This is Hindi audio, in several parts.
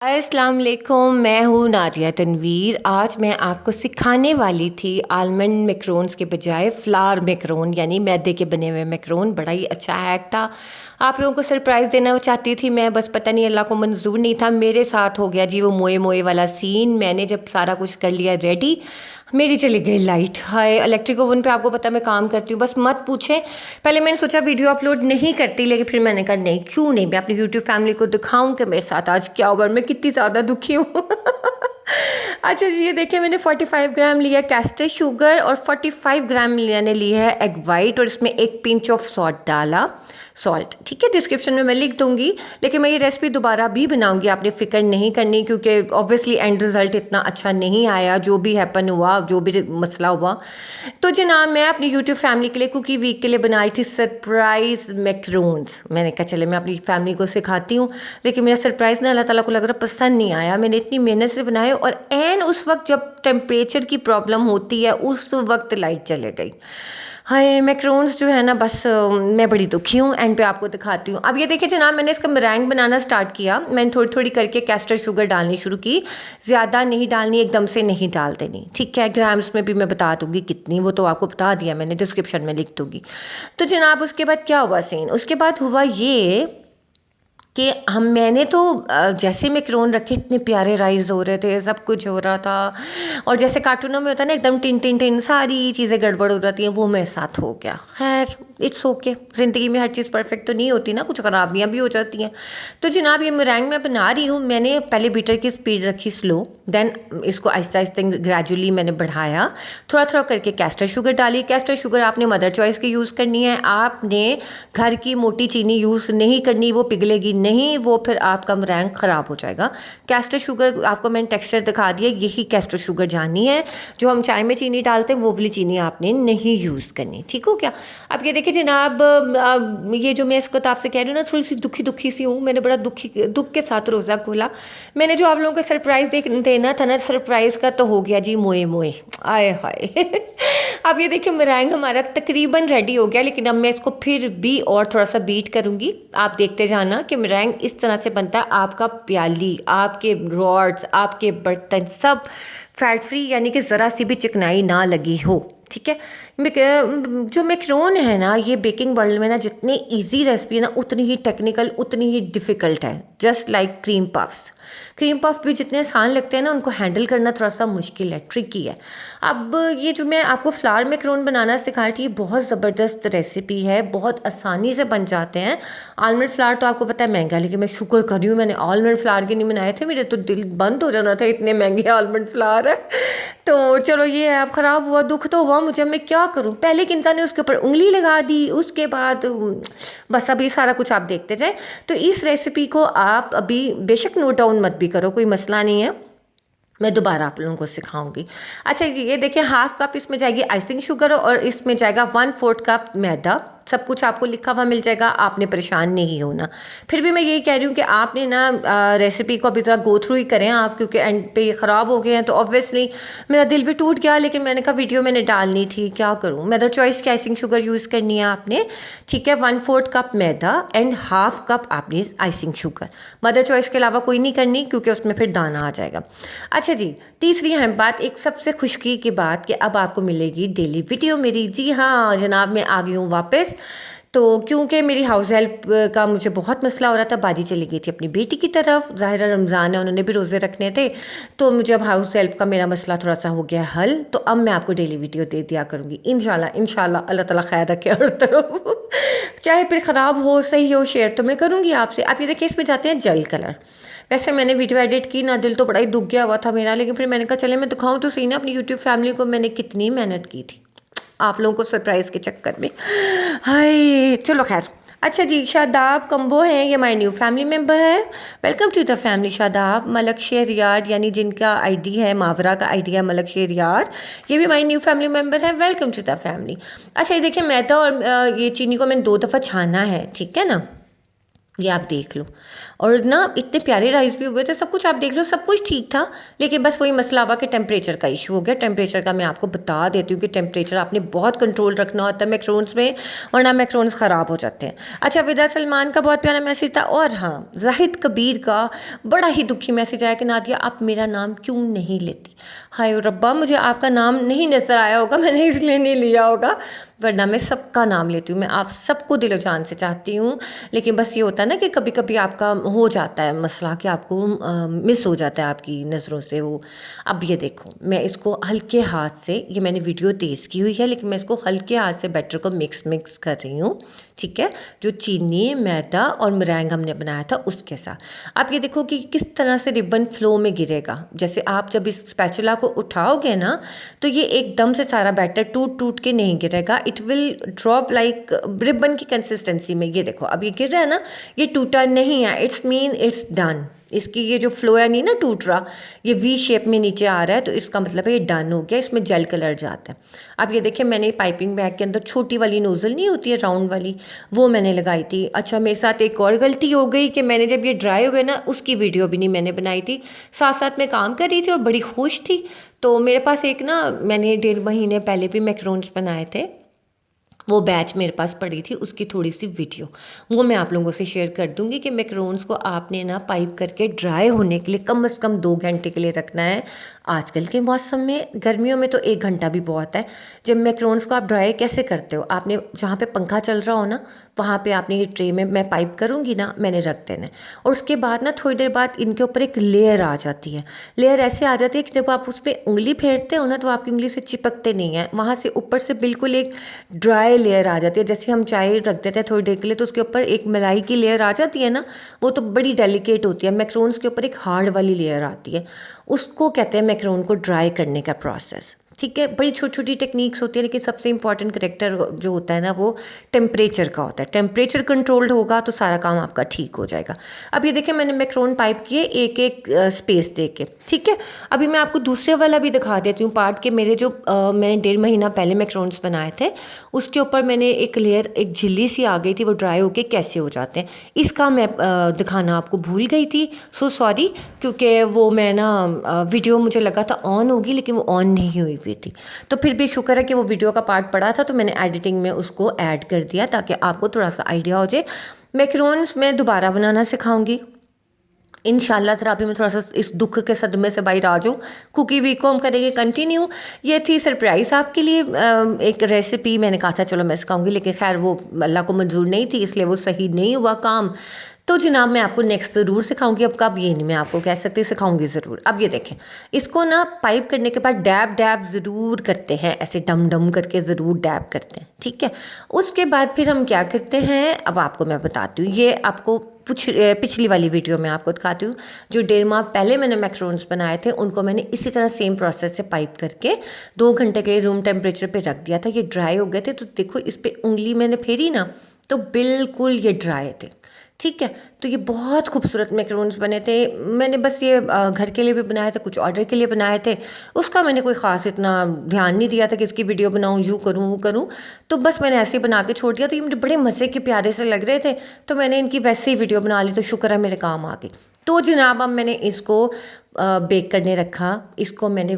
अस्सलाम वालेकुम, मैं हूँ नादिया तनवीर। आज मैं आपको सिखाने वाली थी आलमंड मैकरोन्स के बजाय फ्लावर मैकरोन यानी मैदे के बने हुए मैकरोन। बड़ा ही अच्छा हैक था, आप लोगों को सरप्राइज़ देना चाहती थी मैं, बस पता नहीं अल्लाह को मंजूर नहीं था। मेरे साथ हो गया जी वो मोए मोए वाला सीन। मैंने जब सारा कुछ कर लिया रेडी, मेरी चली गई लाइट। हाय, इलेक्ट्रिक ओवन पे आपको पता है मैं काम करती हूँ, बस मत पूछें। पहले मैंने सोचा वीडियो अपलोड नहीं करती, लेकिन फिर मैंने कहा नहीं, क्यों नहीं, मैं अपनी यूट्यूब फैमिली को दिखाऊं कि मेरे साथ आज क्या हुआ, मैं कितनी ज़्यादा दुखी हूँ। अच्छा जी, ये देखिए मैंने 45 ग्राम लिया कैस्टर शुगर और 45 ग्राम मैंने लिया है एग वाइट और इसमें एक पिंच ऑफ सॉल्ट, ठीक है, डिस्क्रिप्शन में मैं लिख दूंगी। लेकिन मैं ये रेसिपी दोबारा भी बनाऊंगी, आपने फिक्र नहीं करनी, क्योंकि ऑब्वियसली एंड रिजल्ट इतना अच्छा नहीं आया, जो भी हैपन हुआ, जो भी मसला हुआ। तो जनाब मैं अपनी यूट्यूब फैमिली के लिए कुकी वीक के लिए बनाई थी सरप्राइज़ मैकरोन्स। मैंने कहा चले मैं अपनी फैमिली को सिखाती हूँ, लेकिन मेरा सरप्राइज़ ना अल्लाह ताला को लग रहा पसंद नहीं आया। मैंने इतनी मेहनत से बनाए और एन उस वक्त जब टेम्परेचर की प्रॉब्लम होती है उस वक्त लाइट चले गई। हाय, मैकरोन्स जो है ना, बस मैं बड़ी दुखी हूँ। एंड पे आपको दिखाती हूँ। अब ये देखिए जनाब, मैंने इसका मरैंग बनाना स्टार्ट किया। मैंने थोड़ी थोड़ी करके कैस्टर शुगर डालनी शुरू की, ज़्यादा नहीं डालनी, एकदम से नहीं डाल देनी, ठीक है। ग्राम्स में भी मैं बता दूंगी कितनी, वो तो आपको बता दिया मैंने, डिस्क्रिप्शन में लिख दूंगी। तो जनाब उसके बाद क्या हुआ सीन, उसके बाद हुआ ये कि मैंने तो जैसे मैकरोन रखे इतने प्यारे राइस हो रहे थे, सब कुछ हो रहा था। और जैसे कार्टूनों में होता है ना, एकदम टिन टिन टिन सारी चीज़ें गड़बड़ हो जाती हैं, वो मेरे साथ हो गया। खैर इट्स ओके, ज़िंदगी में हर चीज़ परफेक्ट तो नहीं होती ना, कुछ खराबियाँ भी हो जाती हैं। तो जनाब ये मेरैंग मैं बना रही हूँ। मैंने पहले बीटर की स्पीड रखी स्लो, देन इसको आहिस्ता आहिस्ता ग्रेजुअली मैंने बढ़ाया, थोड़ा थोड़ा करके कैस्टर शुगर डाली। कैस्टर शुगर आपने मदर चॉइस की यूज़ करनी है, आपने घर की मोटी चीनी यूज़ नहीं करनी, वो पिघलेगी नहीं, वो फिर आपका मरैंग ख़राब हो जाएगा। कैस्टर शुगर आपको मैंने टेक्सचर दिखा दिया, यही कैस्टर शुगर जानी है। जो हम चाय में चीनी डालते हैं वो वाली चीनी आपने नहीं यूज़ करनी, ठीक हो क्या। अब ये देखिए जनाब, ये जो मैं इस किताब से कह रही हूँ ना, थोड़ी सी दुखी दुखी सी हूँ। मैंने बड़ा दुख के साथ रोज़ा खोला। मैंने जो आप लोगों को सरप्राइज़ देना था ना, सरप्राइज़ का तो हो गया जी मोए मोए, आए हाय। अब ये देखिए मरैंग हमारा तकरीबन रेडी हो गया, लेकिन अब मैं इसको फिर भी और थोड़ा सा बीट करूँगी। आप देखते जाना कि मरैंग इस तरह से बनता है, आपका प्याली, आपके रॉड्स, आपके बर्तन सब फैट फ्री, यानी कि ज़रा सी भी चिकनाई ना लगी हो, ठीक है। जो मैकरोन है ना, ये बेकिंग वर्ल्ड में ना जितनी इजी रेसिपी है ना, उतनी ही टेक्निकल, उतनी ही डिफ़िकल्ट है। जस्ट लाइक क्रीम पफ भी जितने आसान लगते हैं ना, उनको हैंडल करना थोड़ा सा मुश्किल है, ट्रिकी है। अब ये जो मैं आपको फ्लावर मैकरोन बनाना सिखा रही थी, बहुत ज़बरदस्त रेसिपी है, बहुत आसानी से बन जाते हैं। आलमंड फ्लावर तो आपको पता है महंगा है, लेकिन मैं शुक्र कर रही हूँ मैंने आलमंड फ्लावर के नहीं बनाए थे, मेरे तो दिल बंद हो जाना था, इतने महंगे आलमंड फ्लावर है। तो चलो ये है, अब ख़राब हुआ, दुख तो हुआ मुझे, मैं क्या करूँ। पहले एक इंसान ने उसके ऊपर उंगली लगा दी, उसके बाद बस अभी सारा कुछ आप देखते जाए। तो इस रेसिपी को आप अभी बेशक नोट डाउन मत भी करो, कोई मसला नहीं है, मैं दोबारा आप लोगों को सिखाऊंगी। अच्छा जी, ये देखिए हाफ कप इसमें जाएगी आइसिंग शुगर और इसमें जाएगा 1/4 कप मैदा। सब कुछ आपको लिखा हुआ मिल जाएगा, आपने परेशान नहीं होना। फिर भी मैं यही कह रही हूँ कि आपने ना रेसिपी को अभी ज़रा गो थ्रू ही करें आप, क्योंकि एंड पे ये ख़राब हो गए हैं। तो ऑब्वियसली मेरा दिल भी टूट गया, लेकिन मैंने कहा वीडियो मैंने डालनी थी, क्या करूँ। मदर चॉइस की आइसिंग शुगर यूज़ करनी है आपने, ठीक है। 1/4 cup maida and half cup आपने आइसिंग शुगर। मदर चॉइस के अलावा कोई नहीं करनी, क्योंकि उसमें फिर दाना आ जाएगा। अच्छा जी, तीसरी अहम बात, एक सबसे खुशकी की बात कि अब आपको मिलेगी डेली वीडियो मेरी। जी हाँ जनाब, मैं आ गई हूँ वापस। तो क्योंकि मेरी हाउस हेल्प का मुझे बहुत मसला हो रहा था, बाजी चली गई थी अपनी बेटी की तरफ, ज़ाहिर रमज़ान है, उन्होंने भी रोज़े रखने थे। तो मुझे अब हाउस हेल्प का मेरा मसला थोड़ा सा हो गया हल। तो अब मैं आपको डेली वीडियो दे दिया करूँगी इंशाल्लाह। इंशाल्लाह अल्लाह ताला खैर रखे हर तरफ। चाहे फिर ख़राब हो सही हो, शेयर तो मैं करूँगी आपसे। आप ये देखिए इसमें जाते हैं जेल कलर। वैसे मैंने वीडियो एडिट की ना, दिल तो बड़ा ही दुख गया हुआ था मेरा, लेकिन फिर मैंने कहा चले मैं दिखाऊं तो सही ना अपनी यूट्यूब फैमिली को मैंने कितनी मेहनत की थी आप लोगों को सरप्राइज़ के चक्कर में। हाय चलो खैर। अच्छा जी, शादाब कम्बो है, ये माय न्यू फैमिली मेम्बर है। Welcome to the family Shadab. Malak Sher यार, यानी जिनका आईडी है, मावरा का आईडी है मलक शेर यार, ये भी माय न्यू फैमिली मेम्बर है। Welcome to the family. अच्छा ये देखिए मैदा और ये चीनी को मैंने 2 दफ़ा छाना है, ठीक है ना, ये आप देख लो। और ना इतने प्यारे राइस भी हुए थे, सब कुछ आप देख लो सब कुछ ठीक था, लेकिन बस वही मसला हुआ कि टेम्परेचर का इशू हो गया। टेम्परेचर का मैं आपको बता देती हूँ कि टेम्परेचर आपने बहुत कंट्रोल रखना होता है मैक्रोन्स में, वरना मैक्रोन्स ख़राब हो जाते हैं। अच्छा, विदा सलमान का बहुत प्यारा मैसेज था, और हाँ जाहिद कबीर का बड़ा ही दुखी मैसेज आया कि नादिया आप मेरा नाम क्यों नहीं लेती। हाय रब्बा, मुझे आपका नाम नहीं नज़र आया होगा, मैंने इसलिए नहीं लिया होगा, वरना मैं सबका नाम लेती हूँ, मैं आप सबको दिलो जान से चाहती हूँ। लेकिन बस ये होता है ना कि कभी कभी आपका हो जाता है मसला कि आपको मिस हो जाता है आपकी नज़रों से वो। अब ये देखो, मैं इसको हल्के हाथ से, ये मैंने वीडियो तेज़ की हुई है लेकिन मैं इसको हल्के हाथ से बैटर को मिक्स कर रही हूँ, ठीक है, जो चीनी मैदा और मरैंग हमने बनाया था उसके साथ। आप ये देखो कि किस तरह से रिबन फ्लो में गिरेगा। जैसे आप जब इस स्पैचुला को उठाओगे ना, तो ये एकदम से सारा बैटर टूट टूट के नहीं गिरेगा, it will drop like ribbon की कंसिस्टेंसी में। ये देखो अब ये गिर रहा है ना, ये टूटा नहीं है, इट्स मीन इट्स डन। इसकी ये जो फ्लो है नहीं ना टूट रहा, ये वी शेप में नीचे आ रहा है, तो इसका मतलब है ये डन हो गया, इसमें जेल कलर जाता है। अब ये देखिए, मैंने पाइपिंग बैग के अंदर छोटी वाली नोज़ल नहीं होती है राउंड वाली, वो मैंने लगाई थी। अच्छा, मेरे साथ एक और गलती हो गई कि मैंने जब ये ड्राई हो गए ना, उसकी वीडियो भी नहीं मैंने बनाई थी। साथ साथ मैं काम कर रही थी और बड़ी खुश थी, तो मेरे पास एक ना, मैंने 1.5 महीने पहले भी मैक्रोन्स बनाए थे, वो बैच मेरे पास पड़ी थी, उसकी थोड़ी सी वीडियो वो मैं आप लोगों से शेयर कर दूंगी कि मैक्रोन्स को आपने ना पाइप करके ड्राई होने के लिए कम से कम 2 घंटे के लिए रखना है। आजकल के मौसम में, गर्मियों में तो 1 घंटा भी बहुत है। जब मैक्रोन्स को आप ड्राई कैसे करते हो, आपने जहाँ पे पंखा चल रहा हो ना, वहाँ पे आपने ये ट्रे में मैं पाइप करूँगी ना, मैंने रख देना है। और उसके बाद ना थोड़ी देर बाद इनके ऊपर एक लेयर आ जाती है। लेयर ऐसे आ जाती है कि जब आप उस पर उंगली फेरते हो ना, तो आपकी उंगली से चिपकते नहीं है, वहाँ से ऊपर से बिल्कुल एक ड्राई लेयर आ जाती है। जैसे हम चाय रख देते हैं थोड़ी देर के लिए, तो उसके ऊपर एक मलाई की लेयर आ जाती है ना, वो तो बड़ी डेलिकेट होती है। मैक्रोन्स के ऊपर एक हार्ड वाली लेयर आती है, उसको कहते हैं मैक्रोन को ड्राई करने का प्रोसेस, ठीक है। बड़ी छोटी छोटी टेक्निक्स होती है, लेकिन सबसे इंपॉर्टेंट करेक्टर जो होता है ना, वो टेम्परेचर का होता है। टेम्परेचर कंट्रोल्ड होगा तो सारा काम आपका ठीक हो जाएगा। अब ये देखिए, मैंने मैक्रोन पाइप किए एक एक स्पेस दे के, ठीक है। अभी मैं आपको दूसरे वाला भी दिखा देती हूँ पार्ट के, मेरे जो मैंने 1.5 महीना पहले मैक्रोन्स बनाए थे, उसके ऊपर मैंने एक लेयर, एक झिल्ली सी आ गई थी, वो ड्राई होके कैसे हो जाते हैं, इसका मैं दिखाना आपको भूल गई थी। सो सॉरी, क्योंकि वो मैं ना वीडियो मुझे लगा था ऑन होगी, लेकिन वो ऑन नहीं हुई थी। तो फिर भी शुक्र है कि वो वीडियो का पार्ट पड़ा था, तो मैंने एडिटिंग में उसको ऐड कर दिया ताकि आपको थोड़ा सा आइडिया हो जाए। मैक्रोन्स मैं दोबारा बनाना सिखाऊंगी इंशाल्लाह। जरा अभी मैं थोड़ा सा इस दुख के सदमे से बाहर आ जाऊँ, कुकी वीक को हम करेंगे कंटिन्यू। ये थी सरप्राइज़ आपके लिए, एक रेसिपी मैंने कहा था चलो मैं सिखाऊंगी, लेकिन खैर वो अल्लाह को मंजूर नहीं थी, इसलिए वो सही नहीं हुआ काम। तो जनाब मैं आपको नेक्स्ट ज़रूर सिखाऊंगी, अब कब ये नहीं मैं आपको कह सकती, सिखाऊंगी ज़रूर। अब ये देखें, इसको ना पाइप करने के बाद डैब डैब ज़रूर करते हैं, ऐसे डम डम करके ज़रूर डैब करते हैं, ठीक है। उसके बाद फिर हम क्या करते हैं, अब आपको मैं बताती हूँ। ये आपको पिछली वाली वीडियो में आपको दिखाती हूँ, जो 1.5 माह पहले मैंने मैक्रोन्स बनाए थे, उनको मैंने इसी तरह सेम प्रोसेस से पाइप करके 2 घंटे के लिए रूम टेम्परेचर पे रख दिया था। ये ड्राई हो गए थे, तो देखो इस पर उंगली मैंने फेरी ना, तो बिल्कुल ये ड्राई थे, ठीक है। तो ये बहुत खूबसूरत मैक्रोन्स बने थे। मैंने बस ये घर के लिए भी बनाए थे, कुछ ऑर्डर के लिए बनाए थे, उसका मैंने कोई ख़ास इतना ध्यान नहीं दिया था कि इसकी वीडियो बनाऊँ, यूँ करूँ वो करूँ, तो बस मैंने ऐसे ही बना के छोड़ दिया। तो ये मुझे बड़े मज़े के प्यारे से लग रहे थे, तो मैंने इनकी वैसे ही वीडियो बना ली, तो शुक्र है मेरे काम आ गई। तो जनाब अब मैंने इसको बेक करने रखा। इसको मैंने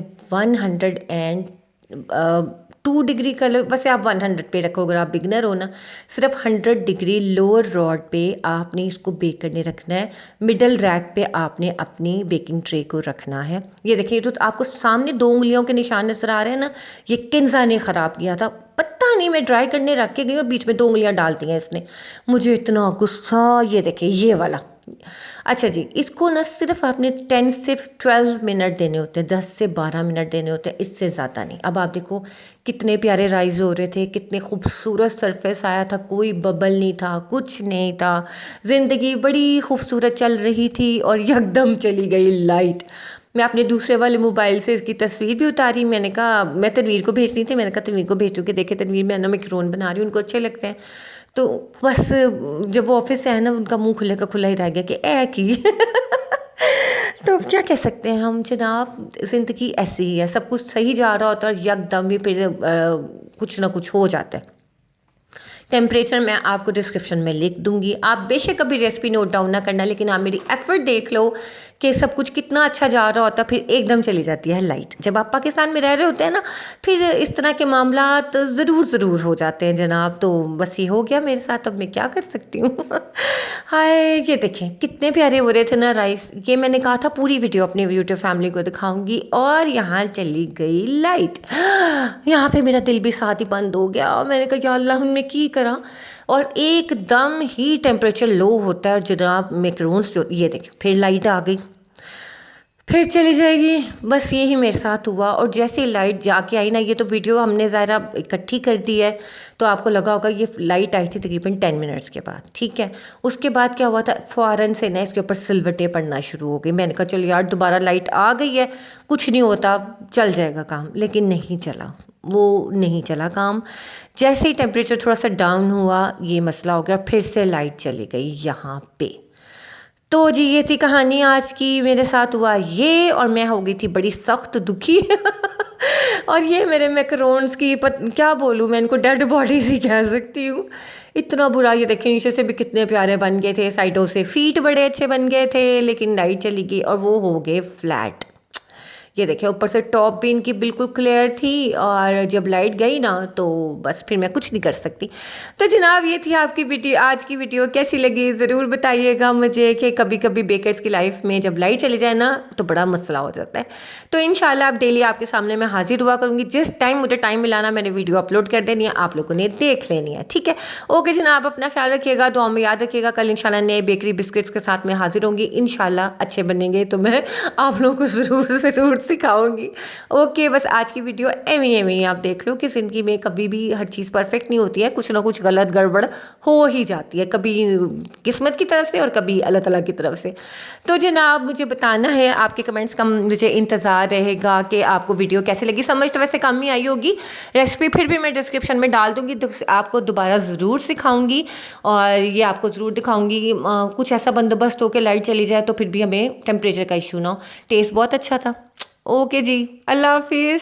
102 डिग्री कर लो, वैसे आप 100 पे रखो अगर आप बिगनर हो ना। सिर्फ 100 डिग्री लोअर रॉड पे आपने इसको बेक करने रखना है। मिडल रैक पे आपने अपनी बेकिंग ट्रे को रखना है। ये देखिए, जो आपको सामने 2 उंगलियों के निशान नजर आ रहे हैं ना, ये किन्जा ने ख़राब किया था, पता नहीं, मैं ड्राई करने रख के गई और बीच में 2 उंगलियां डाल दी हैं इसने, मुझे इतना गुस्सा। ये देखिए ये वाला। अच्छा जी, इसको ना सिर्फ आपने 10 से 12 मिनट देने होते हैं, 10 से 12 मिनट देने होते हैं, इससे ज़्यादा नहीं। अब आप देखो कितने प्यारे राइस हो रहे थे, कितने खूबसूरत सरफेस आया था, कोई बबल नहीं था, कुछ नहीं था, ज़िंदगी बड़ी खूबसूरत चल रही थी और यकदम चली गई लाइट। मैं अपने दूसरे वाले मोबाइल से इसकी तस्वीर भी उतारी, मैंने कहा मैं तनवीर को भेजनी थी, मैंने कहा तनवीर को भेजूँ कि देखे तनवीर मैं ना मैक्रोन बना रही हूँ, उनको अच्छे लगते हैं। तो बस जब वो ऑफिस से आए ना, उनका मुंह खुले का खुला ही रह गया कि ऐ की तो अब क्या कह सकते हैं हम जनाब, ज़िंदगी ऐसी ही है, सब कुछ सही जा रहा होता है और यकदम ही फिर कुछ ना कुछ हो जाता है। टेम्परेचर मैं आपको डिस्क्रिप्शन में लिख दूंगी, आप बेशक कभी रेसिपी नोट डाउन ना करना, लेकिन आप मेरी एफर्ट देख लो कि सब कुछ कितना अच्छा जा रहा होता, फिर एकदम चली जाती है लाइट। जब आप पाकिस्तान में रह रहे होते हैं ना, फिर इस तरह के मामलात ज़रूर हो जाते हैं जनाब। तो बस ये हो गया मेरे साथ, अब मैं क्या कर सकती हूँ। हाय, ये देखें कितने प्यारे हो रहे थे ना राइस। ये मैंने कहा था पूरी वीडियो अपनी यूट्यूब फैमिली को दिखाऊंगी, और यहाँ चली गई लाइट। यहाँ पे मेरा दिल भी साथ ही बंद हो गया। मैंने कहा या अल्लाह, उनमें की करा। और एकदम ही टेम्परेचर लो होता है, और जनाब मैकरोन्स जो, ये देखें फिर लाइट आ गई, फिर चली जाएगी। बस यही मेरे साथ हुआ। और जैसे ही लाइट जाके आई ना, ये तो वीडियो हमने ज़रा इकट्ठी कर दी है, तो आपको लगा होगा ये लाइट आई थी तकरीबन 10 मिनट्स के बाद, ठीक है। उसके बाद क्या हुआ था, फ़ौरन से ना इसके ऊपर सिलवटें पड़ना शुरू हो गई। मैंने कहा चलो यार, दोबारा लाइट आ गई है, कुछ नहीं होता, चल जाएगा काम। लेकिन नहीं चला, वो नहीं चला काम। जैसे ही टेम्परेचर थोड़ा सा डाउन हुआ, ये मसला हो गया, फिर से लाइट चली गई यहाँ पे। तो जी ये थी कहानी आज की, मेरे साथ हुआ ये, और मैं हो गई थी बड़ी सख्त दुखी। और ये मेरे मैकरोन्स की क्या बोलूँ मैं, इनको डेड बॉडीज ही कह सकती हूँ। इतना बुरा। ये देखें नीचे से भी कितने प्यारे बन गए थे, साइडों से फीट बड़े अच्छे बन गए थे, लेकिन लाइट चली गई और वो हो गए फ्लैट। ये देखिए ऊपर से टॉप भी इनकी बिल्कुल क्लियर थी, और जब लाइट गई ना तो बस फिर मैं कुछ नहीं कर सकती। तो जनाब ये थी आपकी वीडियो, आज की वीडियो कैसी लगी ज़रूर बताइएगा मुझे, कि कभी कभी बेकर्स की लाइफ में जब लाइट चली जाए ना तो बड़ा मसला हो जाता है। तो इंशाल्लाह अब डेली आपके सामने मैं हाजिर हुआ करूँगी, जिस टाइम मुझे टाइम मिलाना मैंने वीडियो अपलोड कर देनी है, आप लोगों ने देख लेनी है, ठीक है। ओके जनाब, अपना ख्याल रखिएगा, दुआ में याद रखिएगा। कल इंशाल्लाह नए बेकरी बिस्किट्स के साथ मैं हाजिर होंगी, इंशाल्लाह अच्छे बनेंगे तो मैं आप लोगों को ज़रूर सिखाऊंगी। ओके, बस आज की वीडियो एवी आप देख लो कि ज़िंदगी में कभी भी हर चीज़ परफेक्ट नहीं होती है, कुछ ना कुछ गलत गड़बड़ हो ही जाती है, कभी किस्मत की तरफ से और कभी अल्लाह ताला की तरफ से। तो जनाब मुझे बताना है, आपके कमेंट्स का मुझे इंतज़ार रहेगा कि आपको वीडियो कैसी लगी। समझ तो वैसे कम ही आई होगी, रेसिपी फिर भी मैं डिस्क्रिप्शन में डाल दूँगी, तो आपको दोबारा ज़रूर सिखाऊँगी, और ये आपको ज़रूर दिखाऊँगी। कुछ ऐसा बंदोबस्त हो के लाइट चली जाए तो फिर भी हमें टेम्परेचर का इशू ना हो। टेस्ट बहुत अच्छा था। ओके जी, अल्लाह हाफिज़।